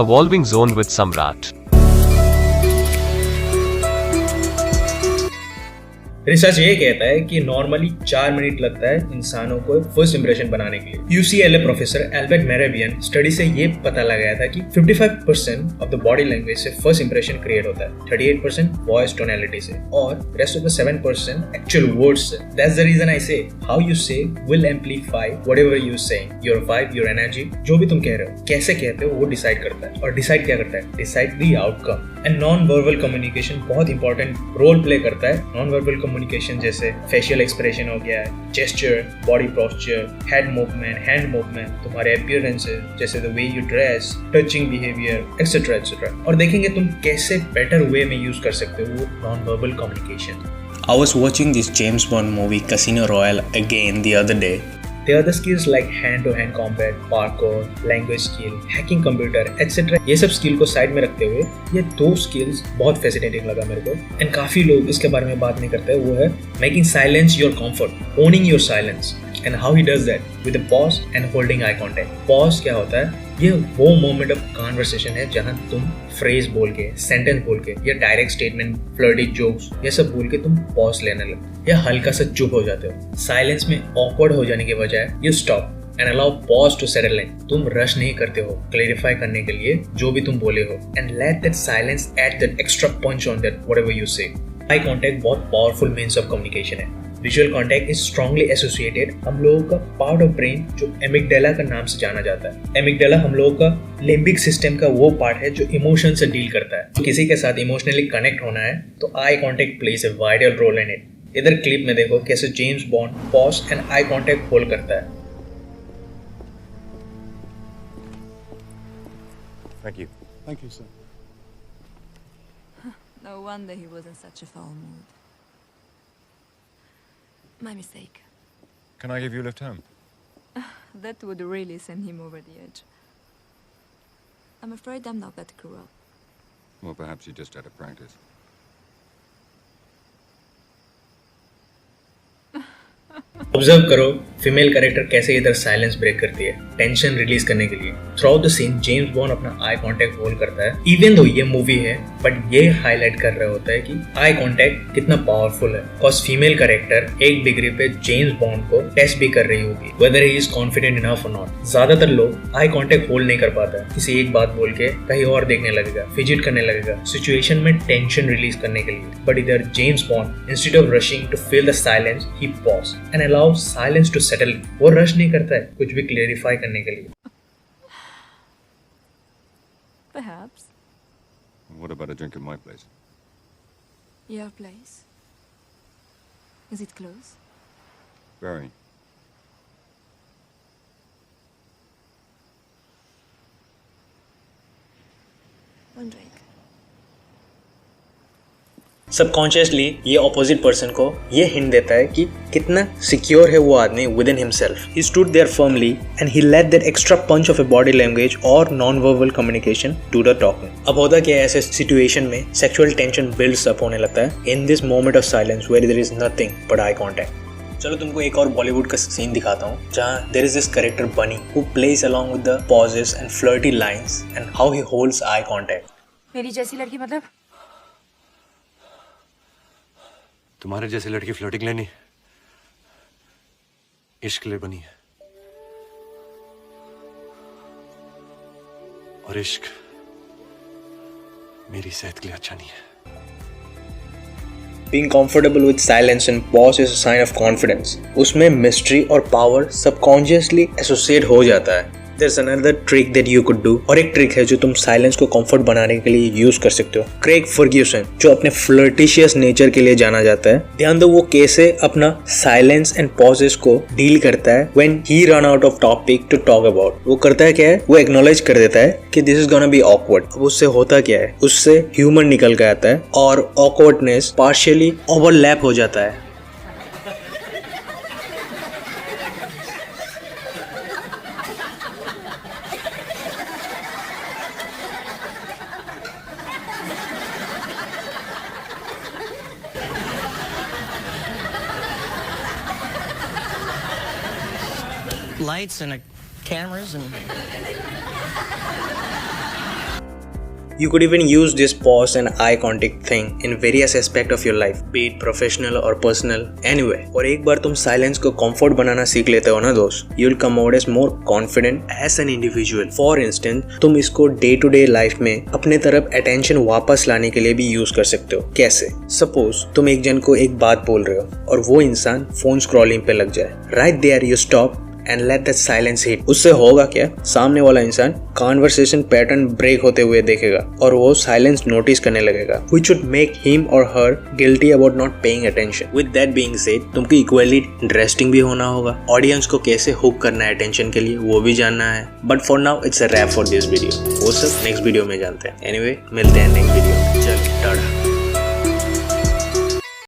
evolving zone with Samrat. Research ये कहता है कि नॉर्मली 4 मिनट लगता है इंसानों को फर्स्ट इंप्रेशन बनाने के लिए। यूसीएलए प्रोफेसर एल्बर्ट मेरेबियन स्टडी से ये पता लगाया था कि 55% ऑफ द बॉडी लैंग्वेज से फर्स्ट इंप्रेशन क्रिएट होता है, 38% वॉइस टोनैलिटी से और rest of the 7% actual words से। दैट्स द रीजन आई से हाउ यू से will amplify whatever you saying, your vibe, your energy, जो भी तुम कह रहे हो, कैसे कहते हो वो डिसाइड करता है। और डिसाइड क्या करता है? Decide the outcome. And non verbal communication बहुत इंपॉर्टेंट रोल प्ले करता है। नॉन वर्बल कम्युनिकेशन जैसे फेशियल एक्सप्रेशन हो गया, gesture, body posture, head movement, hand movement, तुम्हारे अपीयरेंसेस जैसे the way you dress, touching behaviour, etcetera etcetera. और देखेंगे तुम कैसे बेटर वे में यूज कर सकते हो non verbal communication. I was watching this James Bond movie Casino Royale again the other day. There are the skills like hand-to-hand combat, parkour, language skill, hacking computer, etc. ये सब skill को side में रखते हुए ये 2 skills बहुत fascinating लगा मेरे को। एंड काफी लोग इसके बारे में बात नहीं करते। वो है making silence your comfort, owning your silence. And how he does that with a pause and holding eye contact. Pause क्या होता है? ये वो मोमेंट ऑफ कॉन्वर्सेशन है जहां तुम फ्रेज बोल के, सेंटेंस बोल के या डायरेक्ट स्टेटमेंट, फ्लर्टी जोक्स ये सब बोल के तुम पॉज लेने लगते या हल्का सा चुप हो जाते हो। साइलेंस में ऑकवर्ड हो जाने के बजाय you stop and allow pause to settle in. तुम रश नहीं करते हो क्लैरिफाई करने के लिए जो भी तुम बोले हो and let that silence add that extra punch on that whatever you say. Eye contact बहुत पावरफुल मीन्स ऑफ कम्युनिकेशन है। Visual contact is strongly associated हम लोगों का पार्ट ऑफ ब्रेन जो एमिगडाला का नाम से जाना जाता है। एमिगडाला हम लोगों का लिम्बिक सिस्टम का वो पार्ट है जो इमोशन से डील करता है। तो किसी के साथ इमोशनली कनेक्ट होना है तो eye contact plays a vital role in it. इधर क्लिप में देखो कैसे James Bond pause and eye contact hold करता है। Thank you. Thank you, sir. No wonder he was in such a foul mood. My mistake. Can I give you a lift home? That would really send him over the edge. I'm afraid I'm not that cruel. Well, perhaps you just had a practice. Observe करो female character कैसे इधर silence break करती है tension release करने के लिए। Throughout the scene James Bond अपना eye contact hold करता है। इवन दो ये मूवी है बट ये हाईलाइट कर रहा होता है कि आई कांटेक्ट कितना पावरफुल है। बिकॉज फीमेल कैरेक्टर एक डिग्री पे जेम्स बॉन्ड को टेस्ट भी कर रही होगी weather he is confident enough और नॉट। ज्यादातर लोग आई कांटेक्ट होल्ड नहीं कर पाता, किसी एक बात बोल के कहीं और देखने लगेगा, फिजिट करने लगेगा सिचुएशन में टेंशन रिलीज करने के लिए। बट इधर James Bond instead of rushing to feel the silence he pause and allow silence to settle. वो रश नहीं करता है कुछ भी क्लेरिफाई करने के लिए। Perhaps. What about a drink at my place? Your place? Is it close? Very. One drink. Subconsciously ये ऑपोजिट पर्सन को ये हिंट देता है कि कितना सिक्योर है वो आदमी within himself. He stood there firmly and he let that extra punch of a body language और non verbal communication to the talking. अब होता क्या है ऐसे सिचुएशन में सेक्सुअल टेंशन बिल्ड्स अप होने लगता है in this moment of silence where there is nothing but eye contact. चलो तुमको एक और बॉलीवुड का सीन दिखाता हूँ जहाँ there is this character Bunny who plays along with the pauses and flirty lines and how he holds eye contact. मेरी जैसी लड़की मतलब? तुम्हारे जैसे लड़की फ्लर्टिंग लेनी इश्क ले बनी है और इश्क मेरी सेहत के लिए अच्छा नहीं है। Being comfortable with silence and pause is a sign of confidence. उसमें मिस्ट्री और पावर सबकॉन्शियसली एसोसिएट हो जाता है। There's another trick that you could do. और एक ट्रिक है जो तुम साइलेंस को कंफर्ट बनाने के लिए यूज कर सकते हो। क्रेग फर्ग्यूसन जो अपने फ्लर्टिशियस नेचर के लिए जाना जाता है, ध्यान दो वो कैसे अपना साइलेंस एंड पॉजेस को डील करता है when he run out of topic to talk about। वो करता है क्या है, वो एक्नॉलेज कर देता है कि this is gonna be awkward। अब उससे होता क्या है, उससे ह्यूमर निकल के आता है और awkwardness पार्शियली ओवरलैप हो जाता है। Lights and cameras and You could even use this pause and eye contact thing in various aspects of your life, be it professional or personal, anyway. और एक बार तुम साइलेंस को कंफर्ट बनाना सीख लेते हो ना दोस्त, you'll come out as more confident as an individual. For instance, तुम इसको डे टू डे लाइफ में अपने तरफ अटेंशन वापस लाने के लिए भी यूज कर सकते हो. कैसे? सपोज तुम एक जन को एक बात बोल रहे हो और वो इंसान फोन स्क्रॉलिंग पे लग जाए. Right there you stop and let that silence hit. उससे होगा क्या? सामने वाला इंसान कॉन्वर्सेशन पैटर्न ब्रेक होते हुए देखेगा और वो साइलेंस नोटिस करने लगेगा, which would make him or her guilty about not paying attention. With that being said, तुमको इक्वली इंटरेस्टिंग भी होना होगा. ऑडियंस को कैसे हुक करना है अटेंशन के लिए वो भी जानना है. But for now it's a rap for this video. वो सब नेक्स्ट वीडियो में जानते हैं. एनीवे, मिलते हैं नेक्स्ट वीडियो. चल टाटा.